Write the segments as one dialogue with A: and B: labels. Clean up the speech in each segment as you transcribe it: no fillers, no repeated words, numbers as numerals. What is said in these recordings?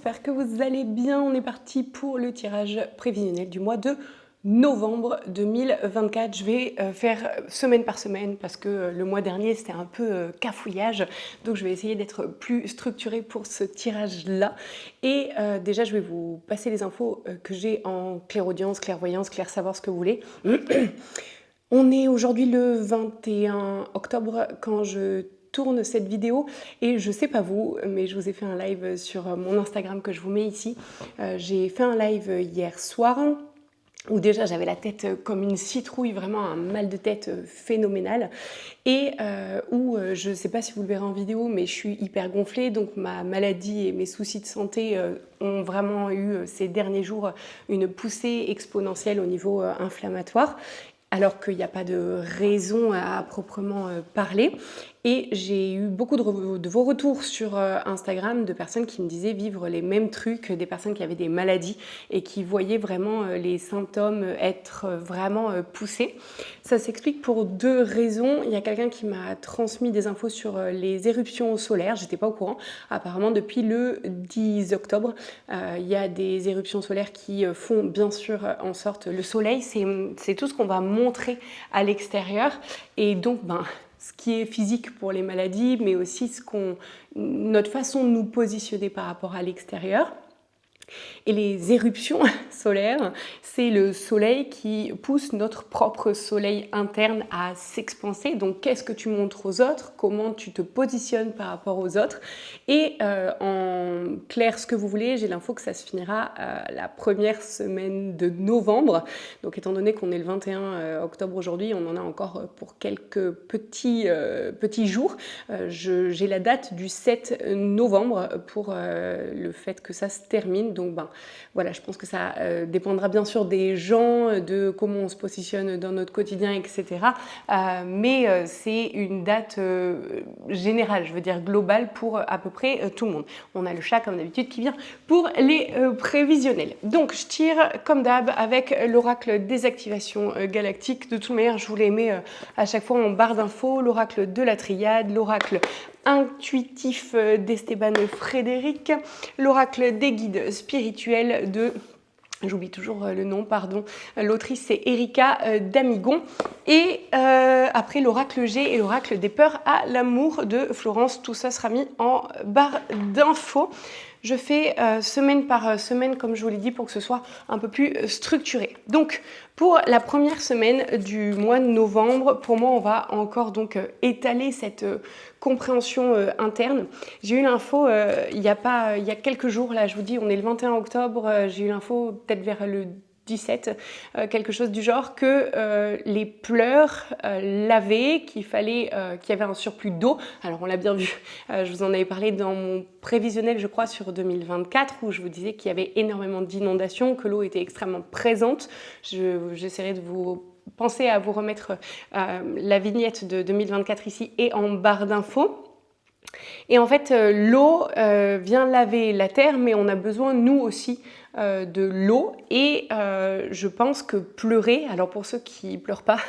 A: j'espère que vous allez bien. On est parti pour le tirage prévisionnel du mois de novembre 2024. Je vais faire semaine par semaine parce que le mois dernier c'était un peu cafouillage, donc je vais essayer d'être plus structurée pour ce tirage-là. Et déjà je vais vous passer les infos que j'ai en clairaudience, clairvoyance, clair savoir ce que vous voulez. On est aujourd'hui le 21 octobre quand je tourne cette vidéo et je sais pas vous, mais je vous ai fait un live sur mon Instagram que je vous mets ici. J'ai fait un live hier soir où déjà j'avais la tête comme une citrouille, vraiment un mal de tête phénoménal, et où je ne sais pas si vous le verrez en vidéo, mais je suis hyper gonflée, donc ma maladie et mes soucis de santé ont vraiment eu ces derniers jours une poussée exponentielle au niveau inflammatoire, alors qu'il n'y a pas de raison à proprement parler. Et j'ai eu beaucoup de vos retours sur Instagram de personnes qui me disaient vivre les mêmes trucs, des personnes qui avaient des maladies et qui voyaient vraiment les symptômes être vraiment poussés. Ça s'explique pour deux raisons. Il y a quelqu'un qui m'a transmis des infos sur les éruptions solaires, j'étais pas au courant. Apparemment depuis le 10 octobre, il y a des éruptions solaires qui font bien sûr en sorte, le soleil c'est tout ce qu'on va montrer à l'extérieur, et donc ce qui est physique pour les maladies, mais aussi notre façon de nous positionner par rapport à l'extérieur. Et les éruptions solaires, c'est le soleil qui pousse notre propre soleil interne à s'expanser. Donc qu'est-ce que tu montres aux autres? Comment tu te positionnes par rapport aux autres? Et en clair, ce que vous voulez, j'ai l'info que ça se finira la première semaine de novembre. Donc étant donné qu'on est le 21 octobre aujourd'hui, on en a encore pour quelques petits jours. J'ai la date du 7 novembre pour le fait que ça se termine. Donc voilà, je pense que ça dépendra bien sûr des gens, de comment on se positionne dans notre quotidien, etc. Mais c'est une date générale, je veux dire globale pour à peu près tout le monde. On a le chat comme d'habitude qui vient pour les prévisionnels. Donc je tire comme d'hab avec l'oracle des activations galactiques. De toute manière, je vous les mets à chaque fois en barre d'infos. L'oracle de la triade, l'oracle intuitif d'Esteban Frédéric, l'oracle des guides spirituels de... J'oublie toujours le nom, pardon. L'autrice, c'est Erika Damigon. Et après, l'oracle G et l'oracle des peurs à l'amour de Florence. Tout ça sera mis en barre d'infos. Je fais semaine par semaine, comme je vous l'ai dit, pour que ce soit un peu plus structuré. Donc, pour la première semaine du mois de novembre, pour moi, on va encore donc étaler cette compréhension interne. J'ai eu l'info il y a quelques jours, là, je vous dis, on est le 21 octobre, j'ai eu l'info peut-être vers le 17, quelque chose du genre, que les pleurs lavaient, qu'il y avait un surplus d'eau. Alors on l'a bien vu, je vous en avais parlé dans mon prévisionnel, je crois, sur 2024, où je vous disais qu'il y avait énormément d'inondations, que l'eau était extrêmement présente. J'essaierai de vous penser à vous remettre la vignette de 2024 ici et en barre d'infos. Et en fait, l'eau vient laver la terre, mais on a besoin, nous aussi, de l'eau. Et je pense que pleurer, alors pour ceux qui pleurent pas,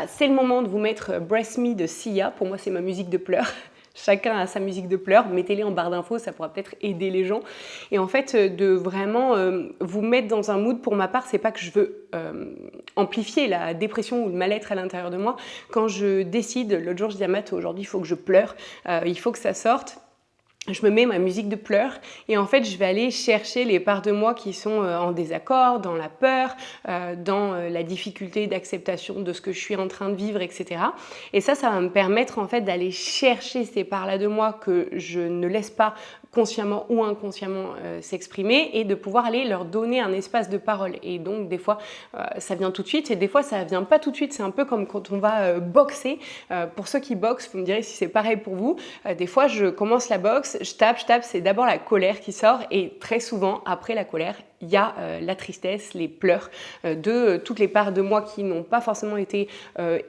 A: c'est le moment de vous mettre Breast Me de Sia. Pour moi, c'est ma musique de pleurs. Chacun a sa musique de pleurs, mettez-les en barre d'infos, ça pourra peut-être aider les gens. Et en fait, de vraiment vous mettre dans un mood, pour ma part, c'est pas que je veux amplifier la dépression ou le mal-être à l'intérieur de moi. Quand je décide, l'autre jour je dis à Matt, aujourd'hui il faut que je pleure, il faut que ça sorte. Je me mets ma musique de pleurs et en fait je vais aller chercher les parts de moi qui sont en désaccord, dans la peur, dans la difficulté d'acceptation de ce que je suis en train de vivre, etc. Et ça va me permettre en fait d'aller chercher ces parts-là de moi que je ne laisse pas consciemment ou inconsciemment s'exprimer, et de pouvoir aller leur donner un espace de parole. Et donc des fois ça vient tout de suite et des fois ça vient pas tout de suite. C'est un peu comme quand on va boxer. Pour ceux qui boxent, vous me direz si c'est pareil pour vous. Des fois je commence la boxe, je tape, c'est d'abord la colère qui sort, et très souvent après la colère il y a la tristesse, les pleurs de toutes les parts de moi qui n'ont pas forcément été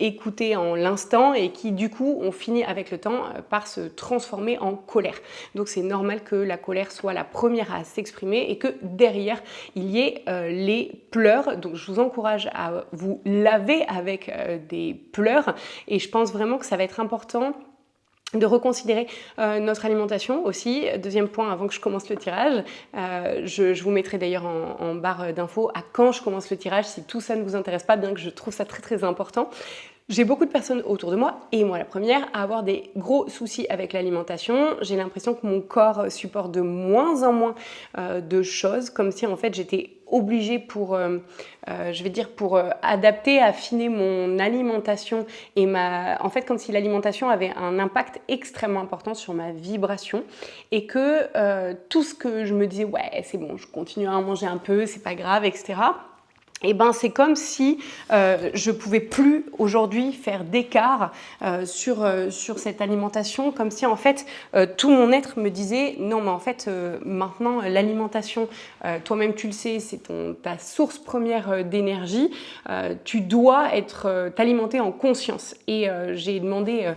A: écoutées en l'instant et qui du coup ont fini avec le temps par se transformer en colère. Donc c'est normal que la colère soit la première à s'exprimer et que derrière il y ait les pleurs. Donc je vous encourage à vous laver avec des pleurs, et je pense vraiment que ça va être important de reconsidérer notre alimentation aussi. Deuxième point, avant que je commence le tirage, je vous mettrai d'ailleurs en barre d'infos à quand je commence le tirage, si tout ça ne vous intéresse pas, bien que je trouve ça très très important. J'ai beaucoup de personnes autour de moi, et moi la première, à avoir des gros soucis avec l'alimentation. J'ai l'impression que mon corps supporte de moins en moins de choses, comme si en fait j'étais obligée pour adapter, affiner mon alimentation et en fait comme si l'alimentation avait un impact extrêmement important sur ma vibration et que tout ce que je me disais ouais c'est bon, je continue à en manger un peu, c'est pas grave, etc. Et ben c'est comme si je pouvais plus aujourd'hui faire d'écart sur cette alimentation, comme si en fait tout mon être me disait non mais en fait maintenant l'alimentation, toi-même tu le sais, c'est ta source première d'énergie, tu dois t'alimenter en conscience. Et j'ai demandé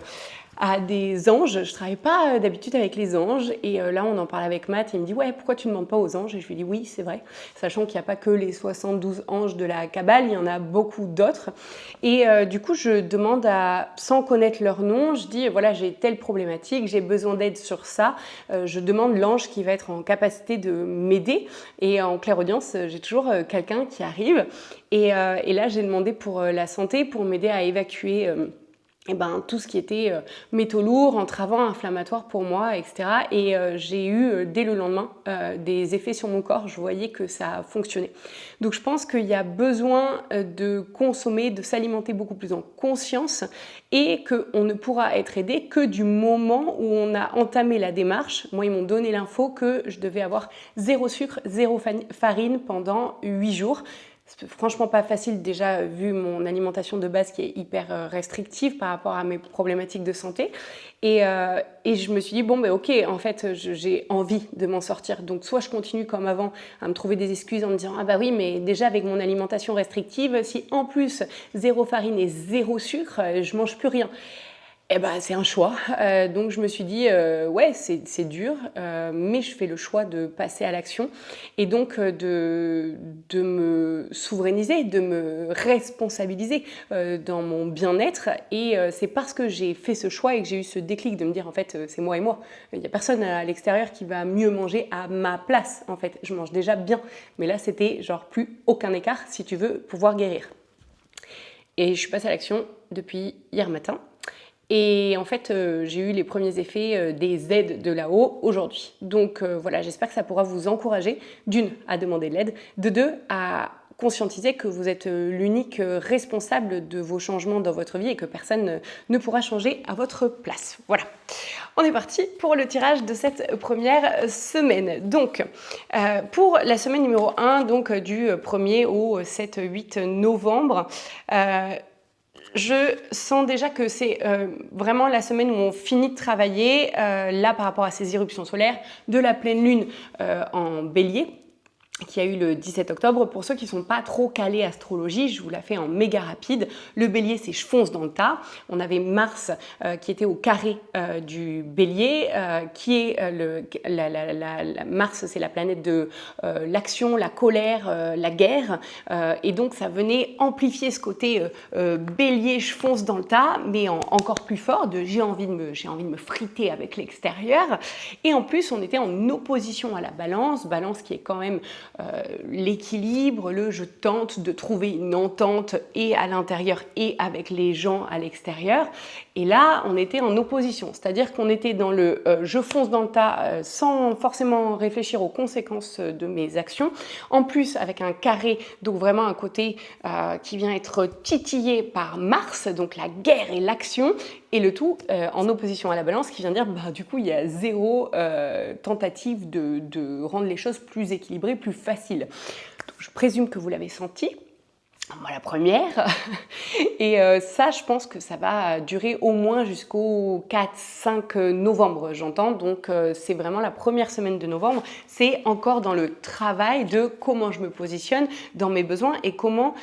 A: à des anges. Je ne travaille pas d'habitude avec les anges. Et là, on en parle avec Matt. Il me dit « Ouais, pourquoi tu ne demandes pas aux anges ?» Et je lui dis « Oui, c'est vrai. » Sachant qu'il n'y a pas que les 72 anges de la Kabbale, il y en a beaucoup d'autres. Et du coup, je demande sans connaître leur nom, je dis « Voilà, j'ai telle problématique, j'ai besoin d'aide sur ça. » Je demande l'ange qui va être en capacité de m'aider. Et en clairaudience, j'ai toujours quelqu'un qui arrive. Et là, j'ai demandé pour la santé, pour m'aider à évacuer tout ce qui était métaux lourds, entravants, inflammatoires pour moi, etc. Et j'ai eu dès le lendemain des effets sur mon corps. Je voyais que ça fonctionnait. Donc je pense qu'il y a besoin de consommer, de s'alimenter beaucoup plus en conscience et qu'on ne pourra être aidé que du moment où on a entamé la démarche. Moi, ils m'ont donné l'info que je devais avoir 0 sucre, 0 farine pendant 8 jours. C'est franchement pas facile déjà vu mon alimentation de base qui est hyper restrictive par rapport à mes problématiques de santé. Et je me suis dit, bon, ok, en fait, j'ai envie de m'en sortir. Donc, soit je continue comme avant à me trouver des excuses en me disant, ah bah oui, mais déjà avec mon alimentation restrictive, si en plus 0 farine et 0 sucre, je mange plus rien. Eh ben, c'est un choix. Donc je me suis dit, ouais, c'est dur, mais je fais le choix de passer à l'action et donc de me souverainiser, de me responsabiliser dans mon bien-être. Et c'est parce que j'ai fait ce choix et que j'ai eu ce déclic de me dire, en fait, c'est moi et moi. Il n'y a personne à l'extérieur qui va mieux manger à ma place, en fait. Je mange déjà bien. Mais là, c'était genre plus aucun écart si tu veux pouvoir guérir. Et je suis passée à l'action depuis hier matin. Et en fait, j'ai eu les premiers effets des aides de là-haut aujourd'hui. Donc voilà, j'espère que ça pourra vous encourager, d'une, à demander de l'aide, de deux, à conscientiser que vous êtes l'unique responsable de vos changements dans votre vie et que personne ne pourra changer à votre place. Voilà, on est parti pour le tirage de cette première semaine. Donc, pour la semaine numéro 1, donc du 1er au 7-8 novembre, je sens déjà que c'est vraiment la semaine où on finit de travailler, là par rapport à ces éruptions solaires, de la pleine lune en bélier, qui a eu le 17 octobre. Pour ceux qui ne sont pas trop calés astrologie, je vous la fais en méga rapide. Le bélier, c'est je fonce dans le tas. On avait Mars qui était au carré du bélier, qui est Mars, c'est la planète de l'action, la colère, la guerre. Et donc, ça venait amplifier ce côté bélier, je fonce dans le tas, mais encore plus fort, de j'ai envie de me friter avec l'extérieur. Et en plus, on était en opposition à la balance qui est quand même l'équilibre, je tente de trouver une entente et à l'intérieur et avec les gens à l'extérieur. Et là, on était en opposition, c'est-à-dire qu'on était dans le je fonce dans le tas sans forcément réfléchir aux conséquences de mes actions. En plus, avec un carré, donc vraiment un côté qui vient être titillé par Mars, donc la guerre et l'action, et le tout en opposition à la balance qui vient dire du coup il y a zéro tentative de rendre les choses plus équilibrées, plus faciles. Donc, je présume que vous l'avez senti. Moi, la première. Et ça, je pense que ça va durer au moins jusqu'au 4-5 novembre, j'entends. Donc, c'est vraiment la première semaine de novembre. C'est encore dans le travail de comment je me positionne dans mes besoins et comment,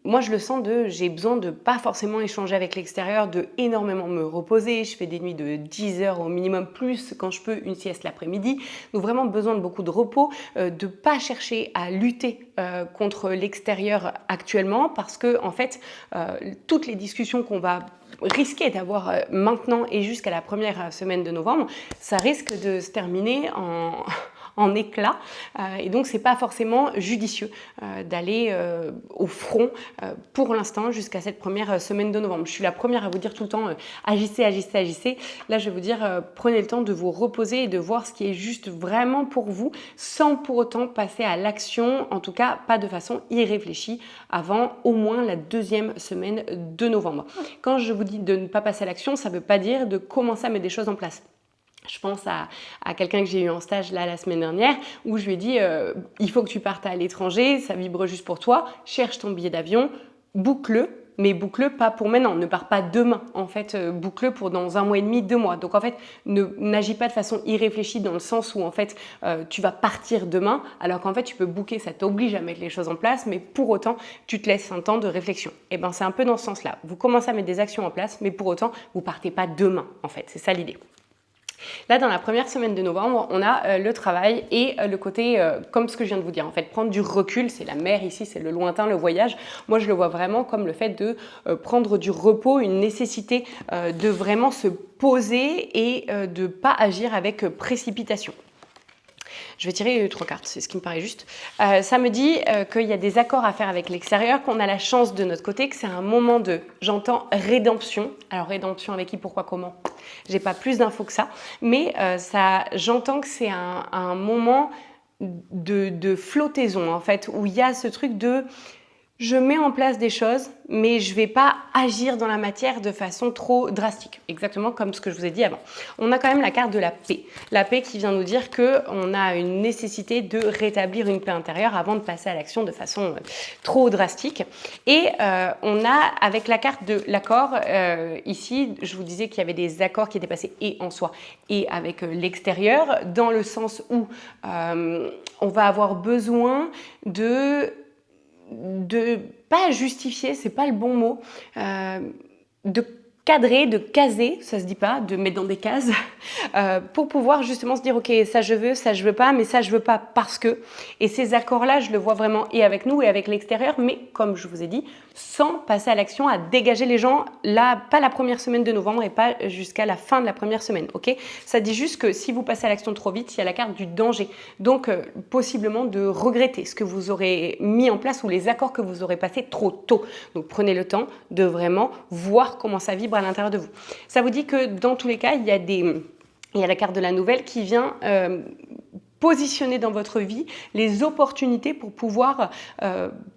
A: moi, je le sens j'ai besoin de pas forcément échanger avec l'extérieur, de énormément me reposer. Je fais des nuits de 10 heures au minimum, plus quand je peux, une sieste l'après-midi. Donc, vraiment besoin de beaucoup de repos, de pas chercher à lutter contre l'extérieur actuellement parce que en fait, toutes les discussions qu'on va risquer d'avoir maintenant et jusqu'à la première semaine de novembre, ça risque de se terminer en éclats et donc c'est pas forcément judicieux d'aller au front pour l'instant jusqu'à cette première semaine de novembre. Je suis la première à vous dire tout le temps agissez, agissez, agissez. Là je vais vous dire prenez le temps de vous reposer et de voir ce qui est juste vraiment pour vous sans pour autant passer à l'action, en tout cas pas de façon irréfléchie avant au moins la deuxième semaine de novembre. Quand je vous dis de ne pas passer à l'action, ça ne veut pas dire de commencer à mettre des choses en place. Je pense à quelqu'un que j'ai eu en stage là la semaine dernière où je lui ai dit il faut que tu partes à l'étranger, ça vibre juste pour toi, cherche ton billet d'avion, boucle-le, mais boucle-le pas pour maintenant, ne pars pas demain en fait, boucle-le pour dans 1 mois et demi, 2 mois. Donc en fait, n'agis pas de façon irréfléchie dans le sens où en fait tu vas partir demain alors qu'en fait tu peux booker, ça t'oblige à mettre les choses en place, mais pour autant tu te laisses un temps de réflexion. Et ben c'est un peu dans ce sens-là. Vous commencez à mettre des actions en place, mais pour autant vous partez pas demain en fait, c'est ça l'idée. Là, dans la première semaine de novembre, on a le travail et le côté, comme ce que je viens de vous dire, en fait, prendre du recul, c'est la mer ici, c'est le lointain, le voyage. Moi, je le vois vraiment comme le fait de prendre du repos, une nécessité de vraiment se poser et de ne pas agir avec précipitation. Je vais tirer 3 cartes, c'est ce qui me paraît juste. Ça me dit qu'il y a des accords à faire avec l'extérieur, qu'on a la chance de notre côté, que c'est un moment de, j'entends, rédemption. Alors rédemption avec qui, pourquoi, comment? J'ai pas plus d'infos que ça, mais j'entends que c'est un moment de flottaison en fait, où il y a ce truc de je mets en place des choses, mais je ne vais pas agir dans la matière de façon trop drastique, exactement comme ce que je vous ai dit avant. On a quand même la carte de la paix. La paix qui vient nous dire qu'on a une nécessité de rétablir une paix intérieure avant de passer à l'action de façon trop drastique. Et on a, avec la carte de l'accord, ici, je vous disais qu'il y avait des accords qui étaient passés et en soi et avec l'extérieur, dans le sens où on va avoir besoin de pas justifier, c'est pas le bon mot, de cadrer, de caser, ça se dit pas, de mettre dans des cases, pour pouvoir justement se dire ok, ça je veux pas, mais ça je veux pas parce que. Et ces accords-là, je le vois vraiment et avec nous et avec l'extérieur, mais comme je vous ai dit, sans passer à l'action, à dégager les gens, là, pas la première semaine de novembre et pas jusqu'à la fin de la première semaine, ok? Ça dit juste que si vous passez à l'action trop vite, il y a la carte du danger, donc possiblement de regretter ce que vous aurez mis en place ou les accords que vous aurez passés trop tôt. Donc prenez le temps de vraiment voir comment ça vibre à l'intérieur de vous. Ça vous dit que dans tous les cas, il y a la carte de la nouvelle qui vient positionner dans votre vie les opportunités pour pouvoir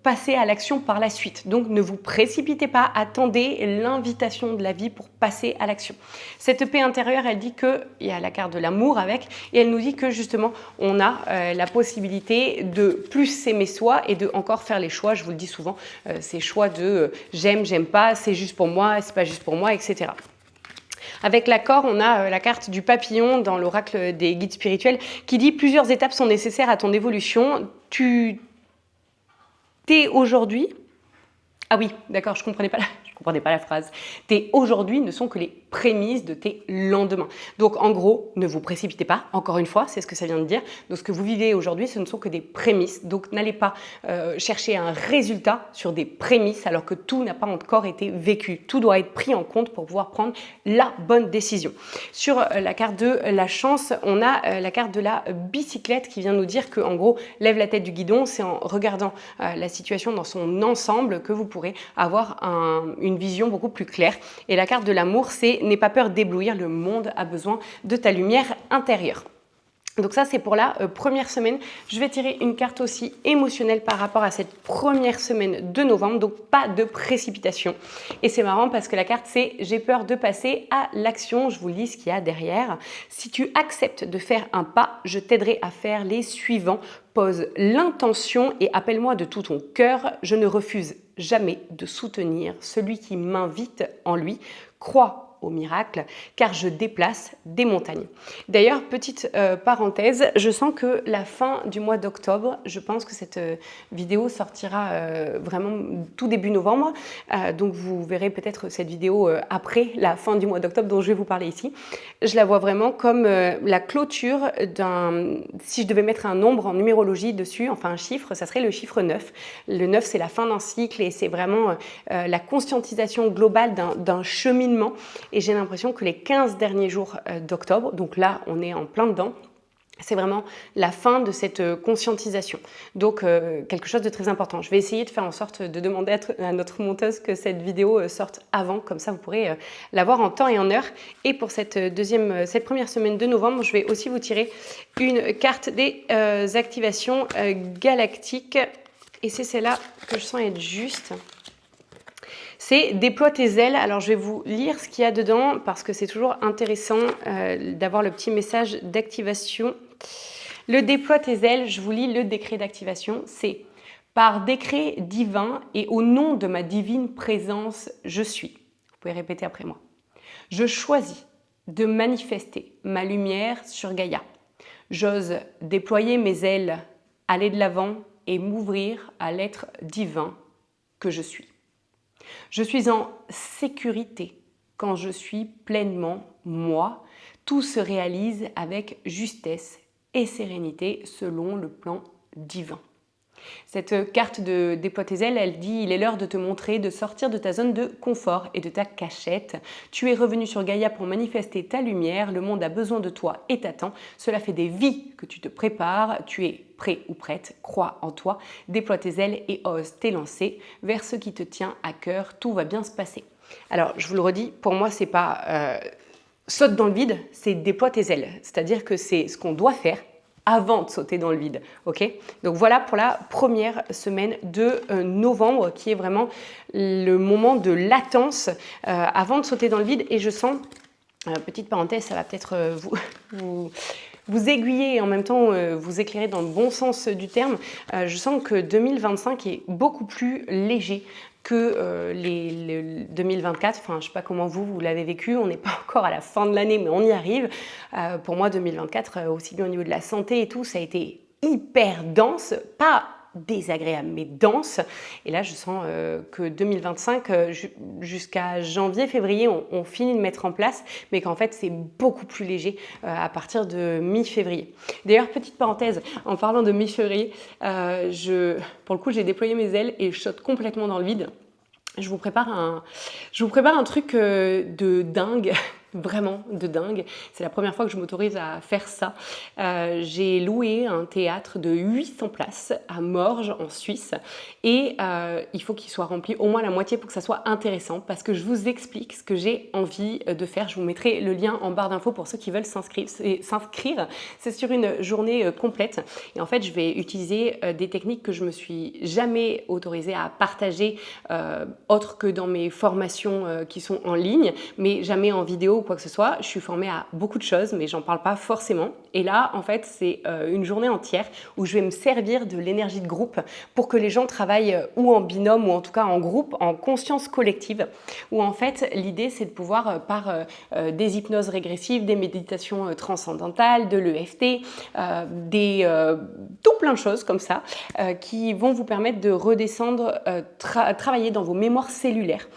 A: passer à l'action par la suite. Donc ne vous précipitez pas, attendez l'invitation de la vie pour passer à l'action. Cette paix intérieure, elle dit qu'il y a la carte de l'amour avec, et elle nous dit que justement on a la possibilité de plus s'aimer soi et de encore faire les choix, je vous le dis souvent, ces choix de j'aime, j'aime pas, c'est juste pour moi, c'est pas juste pour moi, etc. Avec l'accord, on a la carte du papillon dans l'oracle des guides spirituels qui dit « Plusieurs étapes sont nécessaires à ton évolution. Tu t'es aujourd'hui… » Ah oui, d'accord, je comprenais pas la phrase. Tes aujourd'hui ne sont que les prémices de tes lendemains. Donc en gros, ne vous précipitez pas, encore une fois, c'est ce que ça vient de dire. Donc ce que vous vivez aujourd'hui, ce ne sont que des prémices. Donc n'allez pas chercher un résultat sur des prémices alors que tout n'a pas encore été vécu. Tout doit être pris en compte pour pouvoir prendre la bonne décision. Sur la carte de la chance, on a la carte de la bicyclette qui vient nous dire que en gros, lève la tête du guidon. C'est en regardant la situation dans son ensemble que vous pourrez avoir une vision beaucoup plus claire. Et la carte de l'amour, c'est « N'aie pas peur d'éblouir, le monde a besoin de ta lumière intérieure ». Donc ça, c'est pour la première semaine. Je vais tirer une carte aussi émotionnelle par rapport à cette première semaine de novembre, donc pas de précipitation. Et c'est marrant parce que la carte, c'est « J'ai peur de passer à l'action ». Je vous lis ce qu'il y a derrière. Si tu acceptes de faire un pas, je t'aiderai à faire les suivants. Pose l'intention et appelle-moi de tout ton cœur. Je ne refuse jamais de soutenir celui qui m'invite en lui. Crois au miracle, car je déplace des montagnes. D'ailleurs, petite parenthèse, je sens que la fin du mois d'octobre, je pense que cette vidéo sortira vraiment tout début novembre, donc vous verrez peut-être cette vidéo après la fin du mois d'octobre dont je vais vous parler ici. Je la vois vraiment comme la clôture d'un... Si je devais mettre un nombre en numérologie dessus, enfin un chiffre, ça serait le chiffre 9. Le 9, c'est la fin d'un cycle et c'est vraiment la conscientisation globale d'un cheminement. Et j'ai l'impression que les 15 derniers jours d'octobre, donc là, on est en plein dedans, c'est vraiment la fin de cette conscientisation. Donc, quelque chose de très important. Je vais essayer de faire en sorte de demander à notre monteuse que cette vidéo sorte avant. Comme ça, vous pourrez la voir en temps et en heure. Et pour cette première semaine de novembre, je vais aussi vous tirer une carte des activations galactiques. Et c'est celle-là que je sens être juste. C'est déploie tes ailes. Alors je vais vous lire ce qu'il y a dedans parce que c'est toujours intéressant d'avoir le petit message d'activation. Le déploie tes ailes, je vous lis le décret d'activation. C'est par décret divin et au nom de ma divine présence, je suis. Vous pouvez répéter après moi. Je choisis de manifester ma lumière sur Gaïa. J'ose déployer mes ailes, aller de l'avant et m'ouvrir à l'être divin que je suis. Je suis en sécurité quand je suis pleinement moi. Tout se réalise avec justesse et sérénité selon le plan divin. Cette carte de déploie tes ailes, elle dit « Il est l'heure de te montrer, de sortir de ta zone de confort et de ta cachette. Tu es revenu sur Gaïa pour manifester ta lumière. Le monde a besoin de toi et t'attend. Cela fait des vies que tu te prépares. Tu es prêt ou prête. Crois en toi. Déploie tes ailes et ose t'élancer vers ce qui te tient à cœur. Tout va bien se passer. » Alors, je vous le redis, pour moi, c'est pas saute dans le vide, c'est déploie tes ailes. C'est-à-dire que c'est ce qu'on doit faire avant de sauter dans le vide, ok? Donc voilà pour la première semaine de novembre qui est vraiment le moment de latence avant de sauter dans le vide. Et je sens, petite parenthèse, ça va peut-être vous aiguiller et en même temps vous éclairer dans le bon sens du terme. Je sens que 2025 est beaucoup plus léger que les 2024, enfin je ne sais pas comment vous l'avez vécu, on n'est pas encore à la fin de l'année mais on y arrive. Pour moi 2024, aussi bien au niveau de la santé et tout, ça a été hyper dense, pas désagréable mais dense. Et là je sens que 2025 jusqu'à janvier, février on finit de mettre en place mais qu'en fait c'est beaucoup plus léger à partir de mi-février. D'ailleurs petite parenthèse, en parlant de mi-février, pour le coup j'ai déployé mes ailes et je saute complètement dans le vide. Je vous prépare un truc de dingue, vraiment de dingue. C'est la première fois que je m'autorise à faire ça. J'ai loué un théâtre de 800 places à Morges en Suisse et il faut qu'il soit rempli au moins la moitié pour que ça soit intéressant parce que je vous explique ce que j'ai envie de faire. Je vous mettrai le lien en barre d'infos pour ceux qui veulent s'inscrire. C'est sur une journée complète et en fait je vais utiliser des techniques que je me suis jamais autorisée à partager autre que dans mes formations qui sont en ligne, mais jamais en vidéo ou quoi que ce soit. Je suis formée à beaucoup de choses, mais j'en parle pas forcément. Et là, en fait, c'est une journée entière où je vais me servir de l'énergie de groupe pour que les gens travaillent ou en binôme ou en tout cas en groupe, en conscience collective, où en fait, l'idée, c'est de pouvoir, par des hypnoses régressives, des méditations transcendantales, de l'EFT, tout plein de choses comme ça, qui vont vous permettre de redescendre, travailler dans vos mémoires cellulaires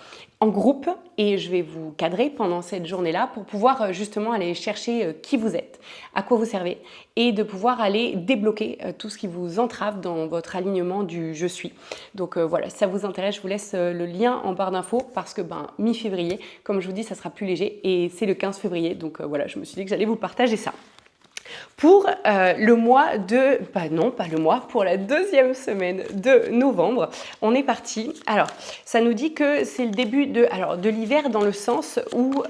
A: en groupe et je vais vous cadrer pendant cette journée-là pour pouvoir justement aller chercher qui vous êtes, à quoi vous servez et de pouvoir aller débloquer tout ce qui vous entrave dans votre alignement du « je suis ». Donc voilà, si ça vous intéresse, je vous laisse le lien en barre d'infos parce que mi-février, comme je vous dis, ça sera plus léger et c'est le 15 février. Donc voilà, je me suis dit que j'allais vous partager ça. Pour le mois de... non, pas le mois, pour la deuxième semaine de novembre, on est parti. Alors, ça nous dit que c'est le début de l'hiver dans le sens où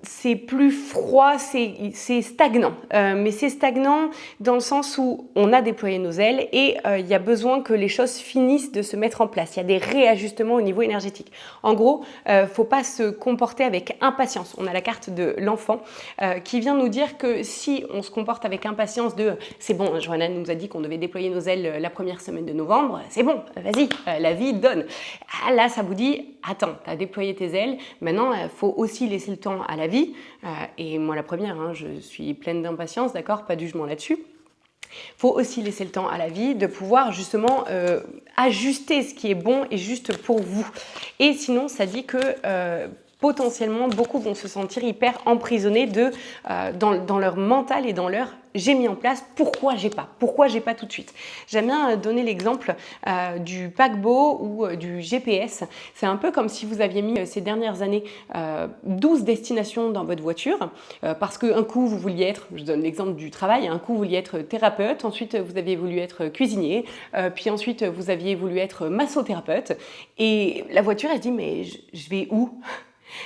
A: c'est plus froid, c'est stagnant. Mais c'est stagnant dans le sens où on a déployé nos ailes et il y a besoin que les choses finissent de se mettre en place. Il y a des réajustements au niveau énergétique. En gros, faut pas se comporter avec impatience. On a la carte de l'enfant qui vient nous dire que si on se comporte avec impatience c'est bon, Johanna nous a dit qu'on devait déployer nos ailes la première semaine de novembre, c'est bon, vas-y, la vie donne. Ah, là, ça vous dit, attends, tu as déployé tes ailes, maintenant, il faut aussi laisser le temps à la vie. Et moi, la première, hein, je suis pleine d'impatience, d'accord, pas de jugement là-dessus. Il faut aussi laisser le temps à la vie de pouvoir justement ajuster ce qui est bon et juste pour vous. Et sinon, ça dit que potentiellement, beaucoup vont se sentir hyper emprisonnés dans leur mental et dans leur « j'ai mis en place, pourquoi j'ai pas tout de suite ?» J'aime bien donner l'exemple du paquebot ou du GPS. C'est un peu comme si vous aviez mis ces dernières années 12 destinations dans votre voiture parce qu'un coup vous vouliez être, je donne l'exemple du travail, un coup vous vouliez être thérapeute, ensuite vous aviez voulu être cuisinier, puis ensuite vous aviez voulu être massothérapeute et la voiture elle se dit mais je vais où ?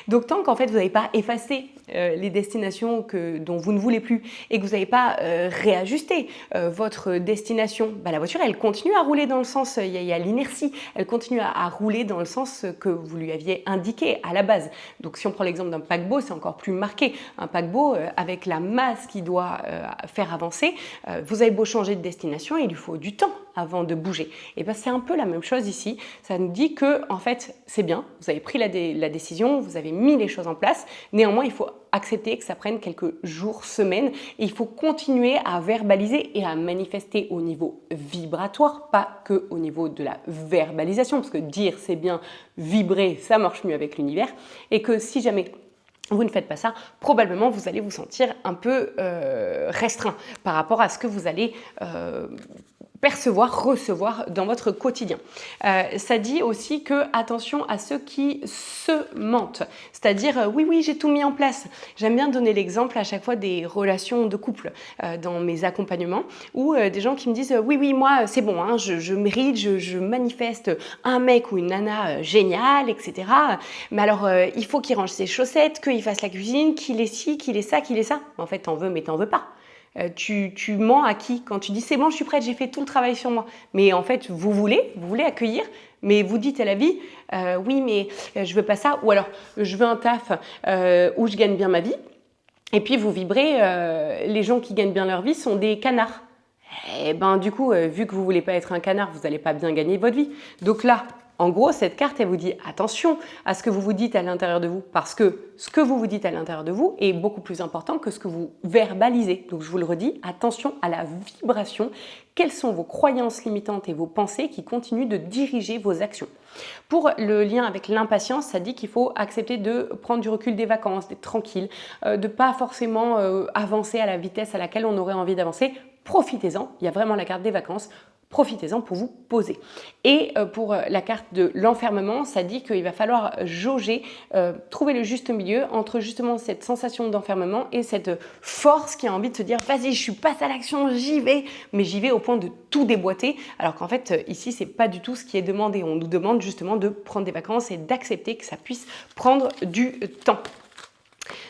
A: Donc tant qu'en fait vous n'avez pas effacé les destinations dont vous ne voulez plus et que vous n'avez pas réajusté votre destination, la voiture elle continue à rouler dans le sens, il y a l'inertie, elle continue à rouler dans le sens que vous lui aviez indiqué à la base. Donc si on prend l'exemple d'un paquebot, c'est encore plus marqué. Un paquebot avec la masse qui doit faire avancer, vous avez beau changer de destination, il lui faut du temps avant de bouger. Et c'est un peu la même chose ici. Ça nous dit que en fait c'est bien, vous avez pris la décision, vous avez mis les choses en place. Néanmoins, il faut accepter que ça prenne quelques jours, semaines, et il faut continuer à verbaliser et à manifester au niveau vibratoire, pas que au niveau de la verbalisation, parce que dire c'est bien, vibrer ça marche mieux avec l'univers, et que si jamais vous ne faites pas ça, probablement vous allez vous sentir un peu restreint par rapport à ce que vous allez percevoir, recevoir dans votre quotidien. Ça dit aussi que attention à ceux qui se mentent, c'est-à-dire oui j'ai tout mis en place. J'aime bien donner l'exemple à chaque fois des relations de couple dans mes accompagnements où des gens qui me disent oui moi c'est bon, hein, je mérite, je manifeste un mec ou une nana génial, etc. Mais alors il faut qu'il range ses chaussettes, qu'il fasse la cuisine, qu'il ait ci, qu'il ait ça, qu'il ait ça. En fait t'en veux mais t'en veux pas. Tu mens à qui quand tu dis c'est bon je suis prête, j'ai fait tout le travail sur moi, mais en fait vous voulez accueillir, mais vous dites à la vie oui mais je veux pas ça, ou alors je veux un taf où je gagne bien ma vie, et puis vous vibrez les gens qui gagnent bien leur vie sont des canards. Et du coup vu que vous voulez pas être un canard, vous n'allez pas bien gagner votre vie. Donc là en gros, cette carte, elle vous dit attention à ce que vous vous dites à l'intérieur de vous, parce que ce que vous vous dites à l'intérieur de vous est beaucoup plus important que ce que vous verbalisez. Donc je vous le redis, attention à la vibration. Quelles sont vos croyances limitantes et vos pensées qui continuent de diriger vos actions? Pour le lien avec l'impatience, ça dit qu'il faut accepter de prendre du recul des vacances, d'être tranquille, de ne pas forcément avancer à la vitesse à laquelle on aurait envie d'avancer. Profitez-en, il y a vraiment la carte des vacances. Profitez-en pour vous poser. Et pour la carte de l'enfermement, ça dit qu'il va falloir jauger, trouver le juste milieu entre justement cette sensation d'enfermement et cette force qui a envie de se dire « vas-y, je passe à l'action, j'y vais », mais j'y vais au point de tout déboîter, alors qu'en fait, ici, c'est pas du tout ce qui est demandé. On nous demande justement de prendre des vacances et d'accepter que ça puisse prendre du temps.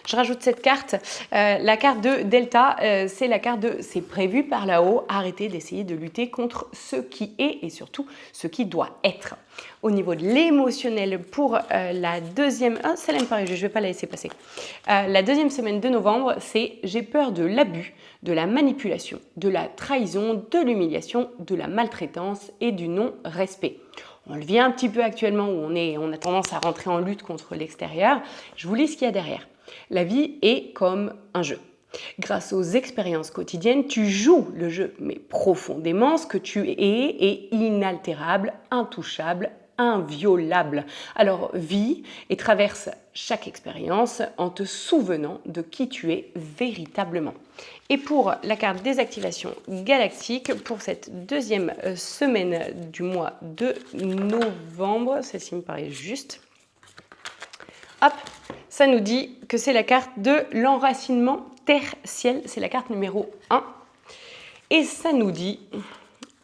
A: Je rajoute cette carte, la carte de Delta, c'est la carte de « c'est prévu par là-haut », arrêtez d'essayer de lutter contre ce qui est et surtout ce qui doit être. Au niveau de l'émotionnel, pour la deuxième... Ah, celle-là me paraît juste, je ne vais pas la laisser passer. La deuxième semaine de novembre, c'est « j'ai peur de l'abus, de la manipulation, de la trahison, de l'humiliation, de la maltraitance et du non-respect ». On le vit un petit peu actuellement où on a tendance à rentrer en lutte contre l'extérieur. Je vous lis ce qu'il y a derrière. La vie est comme un jeu. Grâce aux expériences quotidiennes, tu joues le jeu, mais profondément, ce que tu es est inaltérable, intouchable, inviolable. Alors vis et traverse chaque expérience en te souvenant de qui tu es véritablement. Et pour la carte désactivation galactique, pour cette deuxième semaine du mois de novembre, celle-ci me paraît juste. Hop, ça nous dit que c'est la carte de l'enracinement terre-ciel, c'est la carte numéro 1. Et ça nous dit,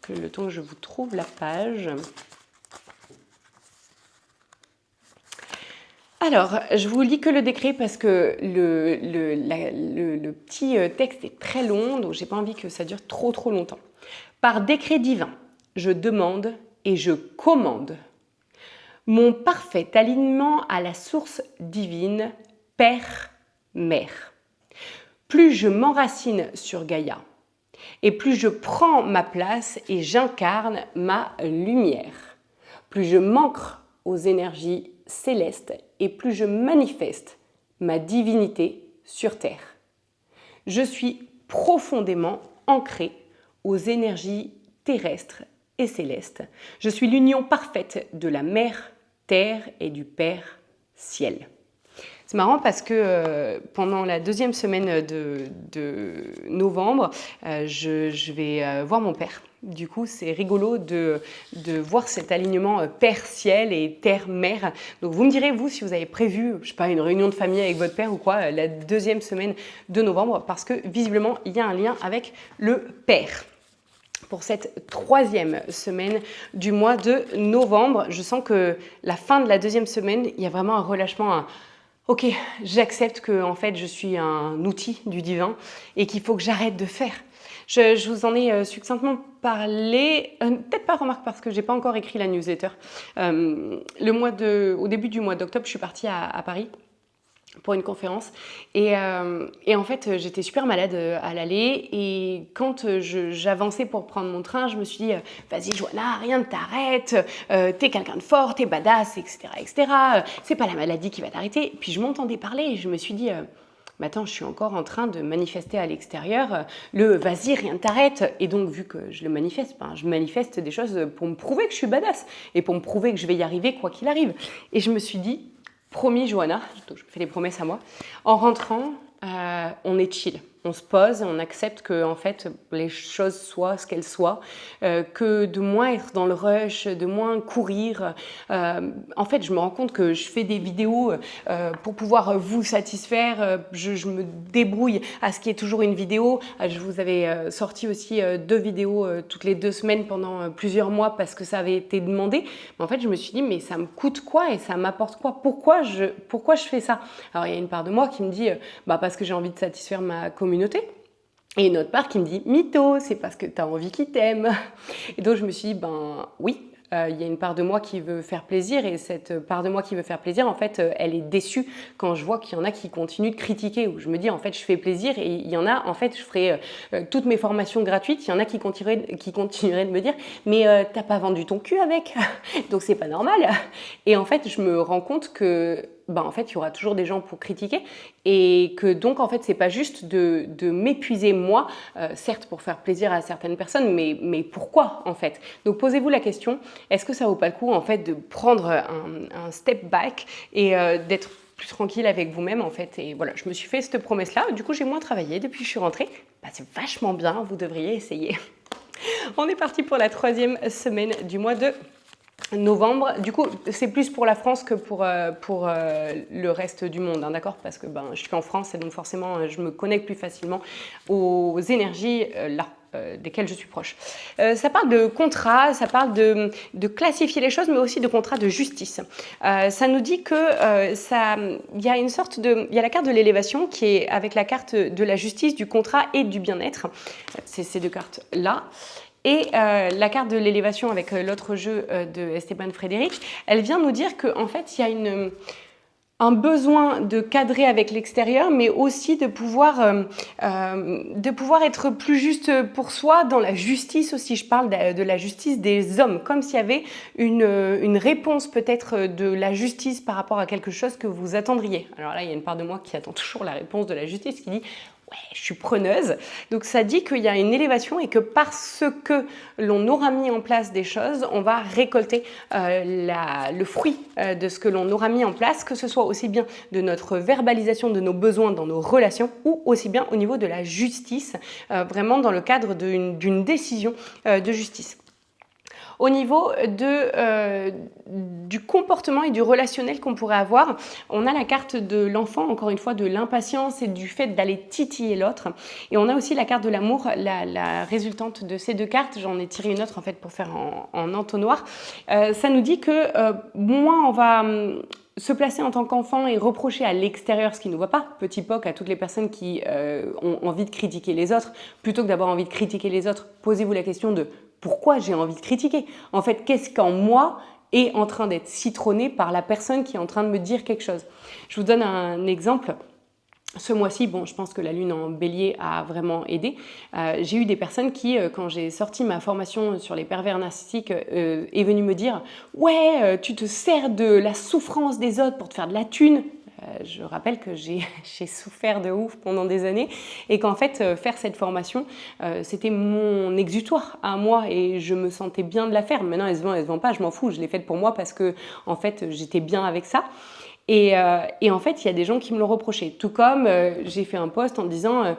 A: que le temps que je vous trouve la page... Alors, je vous lis que le décret parce que le petit texte est très long, donc j'ai pas envie que ça dure trop longtemps. Par décret divin, je demande et je commande mon parfait alignement à la source divine, Père, Mère. Plus je m'enracine sur Gaïa, et plus je prends ma place et j'incarne ma lumière, plus je m'ancre aux énergies célestes et plus je manifeste ma divinité sur Terre. Je suis profondément ancrée aux énergies terrestres et célestes. Je suis l'union parfaite de la Mère Terre et du Père Ciel. C'est marrant parce que pendant la deuxième semaine de novembre, je vais voir mon père. Du coup, c'est rigolo de voir cet alignement père-ciel et terre-mère. Donc, vous me direz, vous, si vous avez prévu, je sais pas, une réunion de famille avec votre père ou quoi, la deuxième semaine de novembre, parce que visiblement, il y a un lien avec le père. Pour cette troisième semaine du mois de novembre, je sens que la fin de la deuxième semaine, il y a vraiment un relâchement, ok, j'accepte que en fait je suis un outil du divin et qu'il faut que j'arrête de faire. Je vous en ai succinctement parlé, peut-être pas remarque parce que j'ai pas encore écrit la newsletter. Au début du mois d'octobre, je suis partie à Paris pour une conférence et en fait j'étais super malade à l'aller et quand j'avançais pour prendre mon train, je me suis dit vas-y Joanna, rien ne t'arrête, t'es quelqu'un de fort, t'es badass, etc. C'est pas la maladie qui va t'arrêter. Puis je m'entendais parler et je me suis dit mais attends, je suis encore en train de manifester à l'extérieur le vas-y, rien ne t'arrête. Et donc, vu que je le manifeste, je manifeste des choses pour me prouver que je suis badass et pour me prouver que je vais y arriver quoi qu'il arrive. Et je me suis dit, promis Joanna, donc je me fais des promesses à moi, en rentrant, on est chill. On se pose, on accepte que en fait les choses soient ce qu'elles soient, que de moins être dans le rush, de moins courir. En fait, je me rends compte que je fais des vidéos pour pouvoir vous satisfaire. Je me débrouille à ce qui est toujours une vidéo. Je vous avais sorti aussi 2 vidéos toutes les 2 semaines pendant plusieurs mois parce que ça avait été demandé. Mais en fait, je me suis dit mais ça me coûte quoi et ça m'apporte quoi ? Pourquoi je fais ça ? Alors il y a une part de moi qui me dit parce que j'ai envie de satisfaire ma communauté. Et une autre part qui me dit mytho, c'est parce que tu as envie qu'ils t'aiment. Et donc je me suis dit oui, il y a une part de moi qui veut faire plaisir et cette part de moi qui veut faire plaisir, en fait, elle est déçue quand je vois qu'il y en a qui continuent de critiquer, où je me dis en fait je fais plaisir et il y en a, en fait je ferai toutes mes formations gratuites, il y en a qui continueraient de me dire mais t'as pas vendu ton cul avec, donc c'est pas normal. Et en fait je me rends compte que en fait, il y aura toujours des gens pour critiquer et que donc, en fait, c'est pas juste de m'épuiser moi, certes pour faire plaisir à certaines personnes, mais pourquoi, en fait? Donc, posez-vous la question, est-ce que ça vaut pas le coup, en fait, de prendre un step back et d'être plus tranquille avec vous-même, en fait? Et voilà, je me suis fait cette promesse-là. Du coup, j'ai moins travaillé depuis que je suis rentrée. C'est vachement bien, vous devriez essayer. On est parti pour la 3e semaine du mois de novembre. Du coup, c'est plus pour la France que pour le reste du monde, hein, d'accord ? Parce que je suis en France et donc forcément, je me connecte plus facilement aux énergies desquelles je suis proche. Ça parle de contrat, ça parle de classifier les choses, mais aussi de contrat de justice. Ça nous dit que il y a une sorte il y a la carte de l'élévation qui est avec la carte de la justice, du contrat et du bien-être. C'est ces 2 cartes-là. Et la carte de l'élévation avec l'autre jeu de Esteban Frédéric, elle vient nous dire qu'en fait, il y a un besoin de cadrer avec l'extérieur, mais aussi de pouvoir être plus juste pour soi dans la justice aussi. Je parle de la justice des hommes, comme s'il y avait une réponse peut-être de la justice par rapport à quelque chose que vous attendriez. Alors là, il y a une part de moi qui attend toujours la réponse de la justice, qui dit ouais, je suis preneuse. Donc ça dit qu'il y a une élévation et que parce que l'on aura mis en place des choses, on va récolter le fruit de ce que l'on aura mis en place, que ce soit aussi bien de notre verbalisation de nos besoins dans nos relations ou aussi bien au niveau de la justice, vraiment dans le cadre d'une décision de justice. Au niveau du comportement et du relationnel qu'on pourrait avoir, on a la carte de l'enfant, encore une fois, de l'impatience et du fait d'aller titiller l'autre. Et on a aussi la carte de l'amour, la résultante de ces 2 cartes. J'en ai tiré une autre en fait pour faire en entonnoir. Ça nous dit que moins on va se placer en tant qu'enfant et reprocher à l'extérieur ce qui ne nous va pas, petit POC à toutes les personnes qui ont envie de critiquer les autres, plutôt que d'avoir envie de critiquer les autres, posez-vous la question de pourquoi j'ai envie de critiquer. En fait, qu'est-ce qu'en moi est en train d'être citronné par la personne qui est en train de me dire quelque chose. Je vous donne un exemple. Ce mois-ci, bon, je pense que la lune en bélier a vraiment aidé. J'ai eu des personnes qui, quand j'ai sorti ma formation sur les pervers narcissiques, est venue me dire « Ouais, tu te sers de la souffrance des autres pour te faire de la thune ». Je rappelle que j'ai souffert de ouf pendant des années et qu'en fait, faire cette formation, c'était mon exutoire à moi et je me sentais bien de la faire. Maintenant, elle se vend pas, je m'en fous, je l'ai faite pour moi parce que en fait, j'étais bien avec ça. Et en fait, il y a des gens qui me l'ont reproché. Tout comme j'ai fait un post en disant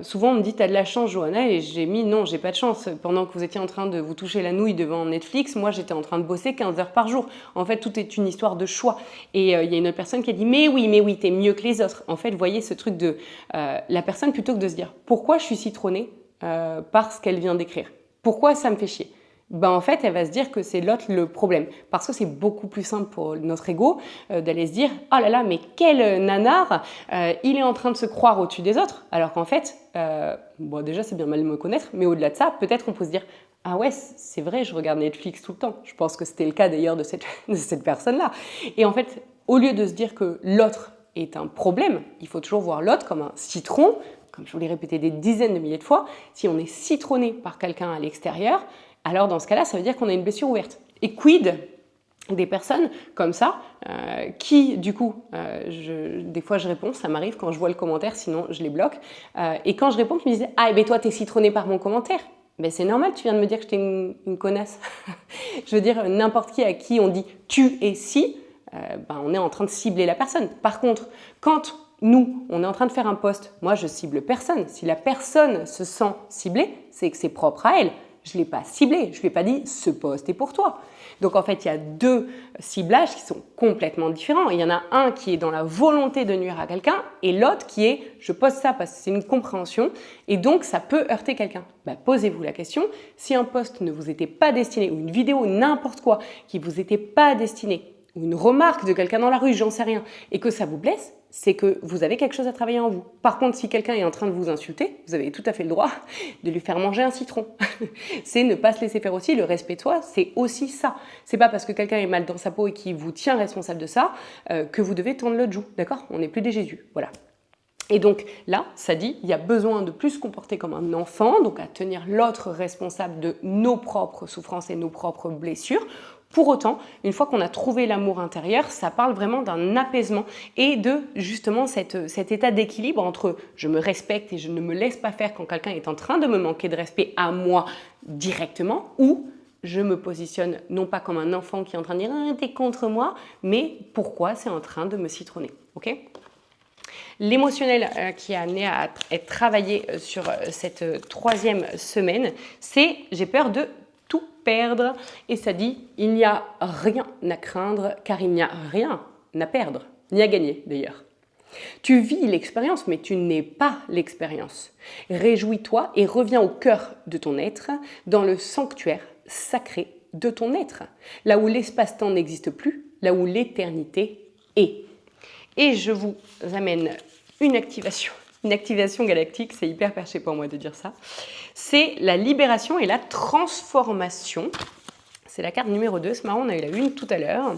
A: souvent on me dit t'as de la chance Johanna et j'ai mis non, j'ai pas de chance. Pendant que vous étiez en train de vous toucher la nouille devant Netflix, moi j'étais en train de bosser 15 heures par jour. En fait, tout est une histoire de choix. Et il y a une autre personne qui a dit mais oui, t'es mieux que les autres. En fait, vous voyez ce truc de la personne plutôt que de se dire pourquoi je suis citronnée par ce qu'elle vient d'écrire. Pourquoi ça me fait chier. Ben en fait, elle va se dire que c'est l'autre le problème. Parce que c'est beaucoup plus simple pour notre ego d'aller se dire « Oh là là, mais quel nanar il est en train de se croire au-dessus des autres !» Alors qu'en fait, bon déjà c'est bien mal de me connaître, mais au-delà de ça, peut-être on peut se dire « Ah ouais, c'est vrai, je regarde Netflix tout le temps. » Je pense que c'était le cas d'ailleurs de cette personne-là. Et en fait, au lieu de se dire que l'autre est un problème, il faut toujours voir l'autre comme un citron. Comme je vous l'ai répété des dizaines de milliers de fois, si on est citronné par quelqu'un à l'extérieur, alors dans ce cas-là, ça veut dire qu'on a une blessure ouverte. Et quid des personnes comme ça, qui du coup, des fois je réponds, ça m'arrive quand je vois le commentaire, sinon je les bloque, et quand je réponds, qui me disent « Ah, ben toi, t'es citronné par mon commentaire ». Ben c'est normal, tu viens de me dire que j'étais une connasse. Je veux dire, n'importe qui à qui on dit « tu et si », ben on est en train de cibler la personne. Par contre, quand nous, on est en train de faire un post, moi je cible personne. Si la personne se sent ciblée, c'est que c'est propre à elle. Je ne l'ai pas ciblé, je ne lui ai pas dit « ce post est pour toi ». Donc en fait, il y a deux ciblages qui sont complètement différents. Il y en a un qui est dans la volonté de nuire à quelqu'un et l'autre qui est « je poste ça parce que c'est une compréhension et donc ça peut heurter quelqu'un ». Bah, posez-vous la question, si un post ne vous était pas destiné ou une vidéo, n'importe quoi, qui ne vous était pas destiné, ou une remarque de quelqu'un dans la rue, j'en sais rien, et que ça vous blesse, c'est que vous avez quelque chose à travailler en vous. Par contre, si quelqu'un est en train de vous insulter, vous avez tout à fait le droit de lui faire manger un citron. C'est ne pas se laisser faire aussi, le respect de soi, c'est aussi ça. C'est pas parce que quelqu'un est mal dans sa peau et qu'il vous tient responsable de ça que vous devez tendre l'autre joue, d'accord? On n'est plus des Jésus, voilà. Et donc là, ça dit, il y a besoin de plus se comporter comme un enfant, donc à tenir l'autre responsable de nos propres souffrances et nos propres blessures. Pour autant, une fois qu'on a trouvé l'amour intérieur, ça parle vraiment d'un apaisement et de justement cet état d'équilibre entre je me respecte et je ne me laisse pas faire quand quelqu'un est en train de me manquer de respect à moi directement, ou je me positionne non pas comme un enfant qui est en train de dire ah, « t'es contre moi », mais pourquoi c'est en train de me citronner. Okay ? L'émotionnel qui a amené à être travaillé sur cette troisième semaine, c'est j'ai peur de tout perdre. Et ça dit, il n'y a rien à craindre car il n'y a rien à perdre, ni à gagner d'ailleurs. Tu vis l'expérience, mais tu n'es pas l'expérience. Réjouis-toi et reviens au cœur de ton être, dans le sanctuaire sacré de ton être, là où l'espace-temps n'existe plus, là où l'éternité est. Et je vous amène une activation galactique, c'est hyper perché pour moi de dire ça. C'est la libération et la transformation. C'est la carte numéro 2, c'est marrant, on a eu la une tout à l'heure.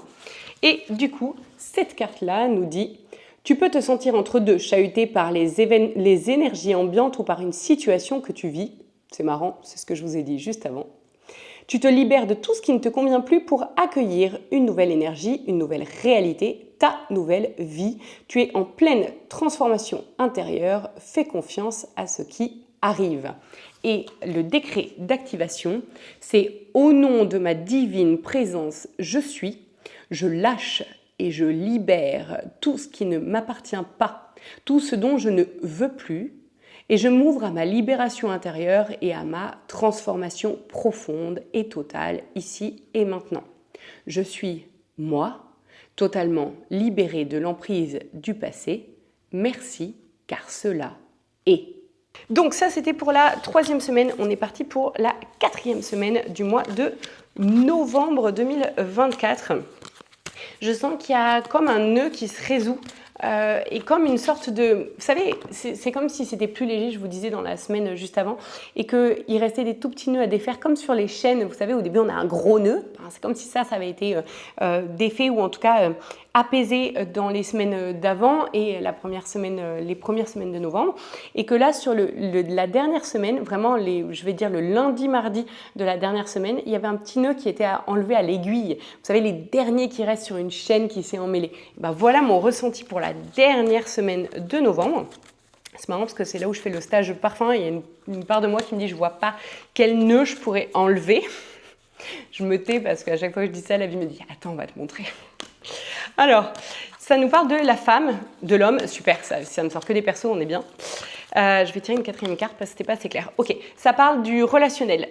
A: Et du coup, cette carte-là nous dit « Tu peux te sentir entre deux, chahuté par les énergies ambiantes ou par une situation que tu vis. » C'est marrant, c'est ce que je vous ai dit juste avant. Tu te libères de tout ce qui ne te convient plus pour accueillir une nouvelle énergie, une nouvelle réalité, ta nouvelle vie. Tu es en pleine transformation intérieure. Fais confiance à ce qui arrive. Et le décret d'activation, c'est « Au nom de ma divine présence, je suis. Je lâche et je libère tout ce qui ne m'appartient pas, tout ce dont je ne veux plus. Et je m'ouvre à ma libération intérieure et à ma transformation profonde et totale ici et maintenant. Je suis moi, totalement libérée de l'emprise du passé. Merci, car cela est. » Donc ça, c'était pour la troisième semaine. On est parti pour la quatrième semaine du mois de novembre 2024. je sens qu'il y a comme un nœud qui se résout. Et comme une sorte de... Vous savez, c'est comme si c'était plus léger, je vous disais dans la semaine juste avant, et qu'il restait des tout petits nœuds à défaire, comme sur les chaînes. Vous savez, au début, on a un gros nœud. Enfin, c'est comme si ça avait été défait ou en tout cas apaisé dans les semaines d'avant et les premières semaines de novembre. Et que là, sur la dernière semaine, vraiment, je vais dire le lundi, mardi de la dernière semaine, il y avait un petit nœud qui était enlevé à l'aiguille. Vous savez, les derniers qui restent sur une chaîne qui s'est emmêlée. Ben, voilà mon ressenti pour la dernière semaine de novembre. C'est marrant parce que c'est là où je fais le stage de parfum et il y a une part de moi qui me dit je vois pas quel nœud je pourrais enlever. Je me tais parce qu'à chaque fois que je dis ça, la vie me dit attends, on va te montrer. Alors, ça nous parle de la femme, de l'homme. Super, ça ne sort que des persos, on est bien. Je vais tirer une quatrième carte parce que c'était pas assez clair. Ok, ça parle du relationnel,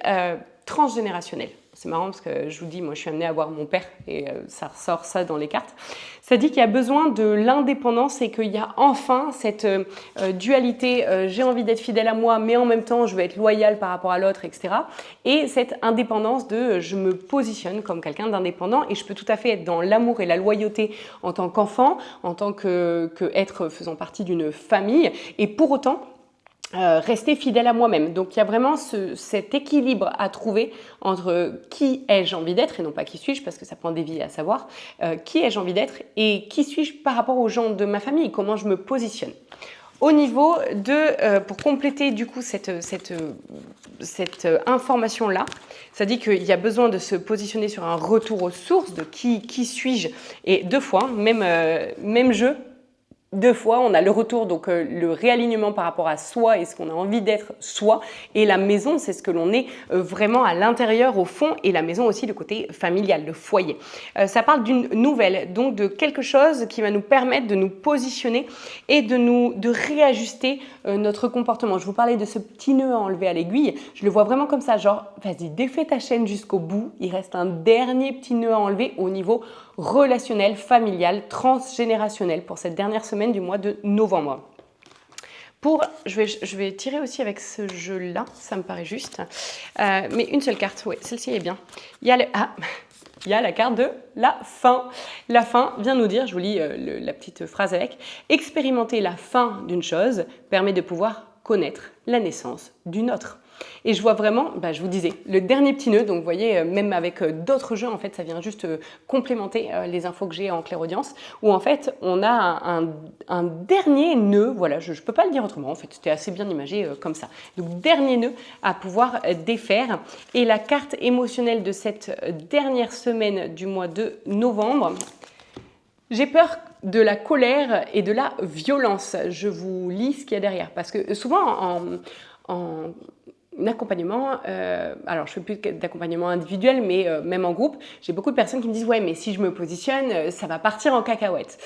A: transgénérationnel. C'est marrant parce que je vous dis, moi je suis amenée à voir mon père et ça ressort ça dans les cartes. Ça dit qu'il y a besoin de l'indépendance et qu'il y a enfin cette dualité, j'ai envie d'être fidèle à moi mais en même temps je veux être loyale par rapport à l'autre, etc. Et cette indépendance de je me positionne comme quelqu'un d'indépendant et je peux tout à fait être dans l'amour et la loyauté en tant qu'enfant, en tant qu'être faisant partie d'une famille et pour autant rester fidèle à moi-même. Donc il y a vraiment cet équilibre à trouver entre qui ai-je envie d'être et non pas qui suis-je parce que ça prend des vies à savoir, qui ai-je envie d'être et qui suis-je par rapport aux gens de ma famille, comment je me positionne. Au niveau de, pour compléter du coup cette information-là, ça dit qu'il y a besoin de se positionner sur un retour aux sources de qui suis-je et deux fois, même jeu. Deux fois, on a le retour, donc le réalignement par rapport à soi et ce qu'on a envie d'être soi. Et la maison, c'est ce que l'on est vraiment à l'intérieur, au fond. Et la maison aussi, le côté familial, le foyer. Ça parle d'une nouvelle, donc de quelque chose qui va nous permettre de nous positionner et de réajuster notre comportement. Je vous parlais de ce petit nœud à enlever à l'aiguille. Je le vois vraiment comme ça, genre, vas-y, défais ta chaîne jusqu'au bout. Il reste un dernier petit nœud à enlever au niveau relationnel, familial, transgénérationnel pour cette dernière semaine du mois de novembre. Je vais tirer aussi avec ce jeu-là, ça me paraît juste. Mais une seule carte, oui, celle-ci est bien. Il y a la carte de la fin. La fin vient nous dire, je vous lis la petite phrase avec, expérimenter la fin d'une chose permet de pouvoir connaître la naissance d'une autre. Et je vois vraiment, je vous disais, le dernier petit nœud, donc vous voyez, même avec d'autres jeux, en fait, ça vient juste complémenter les infos que j'ai en clairaudience, où en fait, on a un dernier nœud, voilà, je ne peux pas le dire autrement, en fait, c'était assez bien imagé comme ça. Donc, dernier nœud à pouvoir défaire. Et la carte émotionnelle de cette dernière semaine du mois de novembre, j'ai peur de la colère et de la violence. Je vous lis ce qu'il y a derrière, parce que souvent, en accompagnement, alors je fais plus d'accompagnement individuel, mais même en groupe, j'ai beaucoup de personnes qui me disent « Ouais, mais si je me positionne, ça va partir en cacahuète. »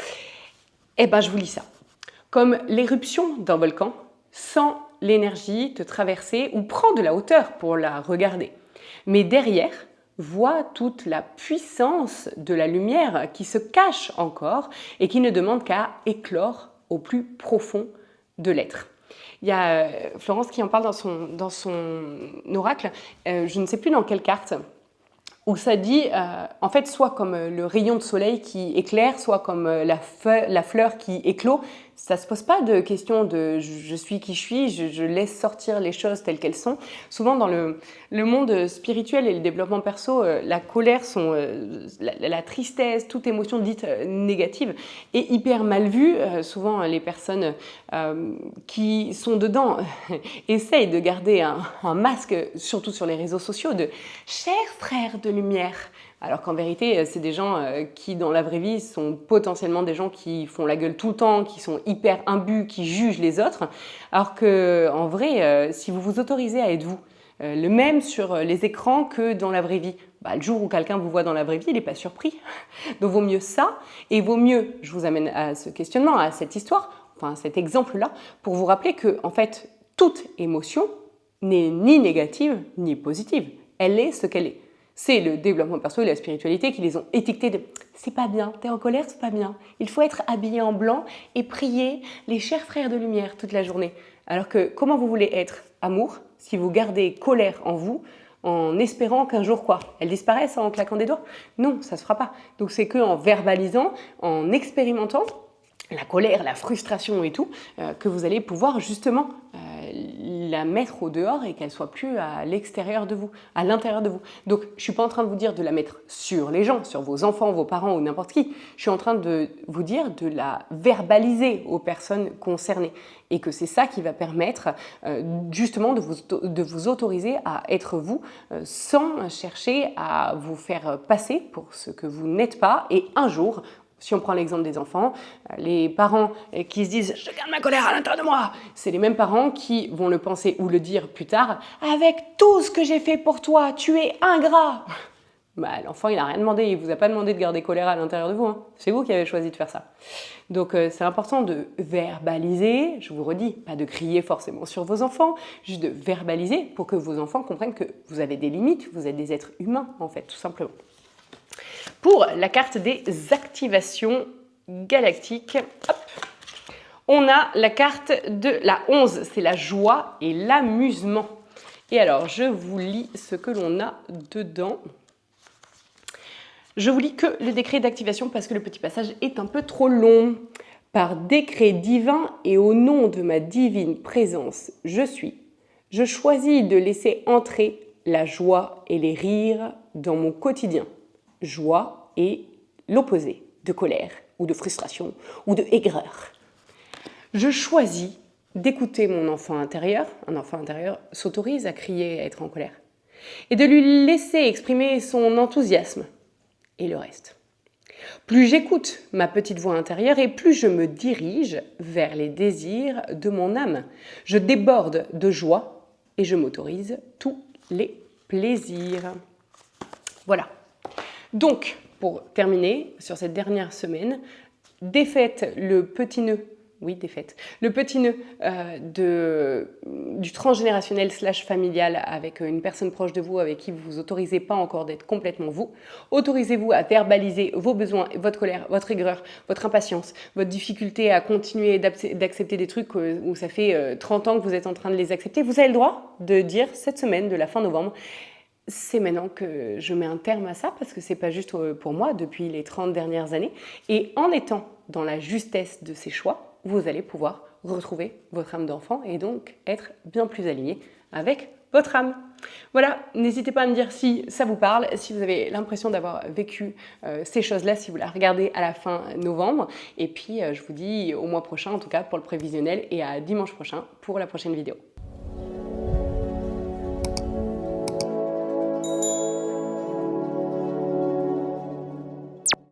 A: Eh bien, je vous lis ça. Comme l'éruption d'un volcan, sens l'énergie te traverser ou prends de la hauteur pour la regarder. Mais derrière, vois toute la puissance de la lumière qui se cache encore et qui ne demande qu'à éclore au plus profond de l'être. Il y a Florence qui en parle dans son oracle, je ne sais plus dans quelle carte, où ça dit, en fait, soit comme le rayon de soleil qui éclaire, soit comme la fleur qui éclot. Ça ne se pose pas de question de je suis qui je suis, je laisse sortir les choses telles qu'elles sont. Souvent dans le monde spirituel et le développement perso, la colère, la tristesse, toute émotion dite négative est hyper mal vue. Souvent les personnes qui sont dedans essayent de garder un masque, surtout sur les réseaux sociaux, de « chers frères de lumière ». Alors qu'en vérité, c'est des gens qui, dans la vraie vie, sont potentiellement des gens qui font la gueule tout le temps, qui sont hyper imbus, qui jugent les autres. Alors qu'en vrai, si vous vous autorisez à être vous, le même sur les écrans que dans la vraie vie, le jour où quelqu'un vous voit dans la vraie vie, il n'est pas surpris. Donc vaut mieux ça, et vaut mieux, je vous amène à ce questionnement, à cette histoire, enfin cet exemple-là, pour vous rappeler que, en fait, toute émotion n'est ni négative ni positive. Elle est ce qu'elle est. C'est le développement perso et la spiritualité qui les ont étiquetés de « c'est pas bien, t'es en colère, c'est pas bien, il faut être habillé en blanc et prier les chers frères de lumière toute la journée ». Alors que comment vous voulez être amour si vous gardez colère en vous en espérant qu'un jour quoi, elles disparaissent en claquant des doigts? Non, ça ne se fera pas. Donc c'est qu'en verbalisant, en expérimentant la colère, la frustration et tout, que vous allez pouvoir justement la mettre au dehors et qu'elle soit plus à l'extérieur de vous, à l'intérieur de vous. Donc je suis pas en train de vous dire de la mettre sur les gens, sur vos enfants, vos parents ou n'importe qui. Je suis en train de vous dire de la verbaliser aux personnes concernées et que c'est ça qui va permettre justement de vous autoriser à être vous sans chercher à vous faire passer pour ce que vous n'êtes pas et un jour. Si on prend l'exemple des enfants, les parents qui se disent « je garde ma colère à l'intérieur de moi », c'est les mêmes parents qui vont le penser ou le dire plus tard « avec tout ce que j'ai fait pour toi, tu es ingrat ». Bah, l'enfant, il n'a rien demandé, il ne vous a pas demandé de garder colère à l'intérieur de vous. Hein. C'est vous qui avez choisi de faire ça. Donc c'est important de verbaliser, je vous redis, pas de crier forcément sur vos enfants, juste de verbaliser pour que vos enfants comprennent que vous avez des limites, vous êtes des êtres humains en fait, tout simplement. Pour la carte des activations galactiques, hop, on a la carte de la 11, c'est la joie et l'amusement. Et alors, je vous lis ce que l'on a dedans. Je vous lis que le décret d'activation parce que le petit passage est un peu trop long. Par décret divin et au nom de ma divine présence, je choisis de laisser entrer la joie et les rires dans mon quotidien. Joie et l'opposé de colère ou de frustration ou de aigreur. Je choisis d'écouter mon enfant intérieur. Un enfant intérieur s'autorise à crier, à être en colère. Et de lui laisser exprimer son enthousiasme et le reste. Plus j'écoute ma petite voix intérieure et plus je me dirige vers les désirs de mon âme. Je déborde de joie et je m'autorise tous les plaisirs. Voilà. Donc, pour terminer, sur cette dernière semaine, défaites le petit nœud, oui, défaites, le petit nœud du transgénérationnel / familial avec une personne proche de vous avec qui vous vous autorisez pas encore d'être complètement vous. Autorisez-vous à verbaliser vos besoins, votre colère, votre aigreur, votre impatience, votre difficulté à continuer d'accepter des trucs où ça fait 30 ans que vous êtes en train de les accepter. Vous avez le droit de dire cette semaine de la fin novembre, c'est maintenant que je mets un terme à ça parce que c'est pas juste pour moi depuis les 30 dernières années. Et en étant dans la justesse de ces choix, vous allez pouvoir retrouver votre âme d'enfant et donc être bien plus aligné avec votre âme. Voilà, n'hésitez pas à me dire si ça vous parle, si vous avez l'impression d'avoir vécu ces choses-là, si vous la regardez à la fin novembre. Et puis, je vous dis au mois prochain, en tout cas pour le prévisionnel, et à dimanche prochain pour la prochaine vidéo.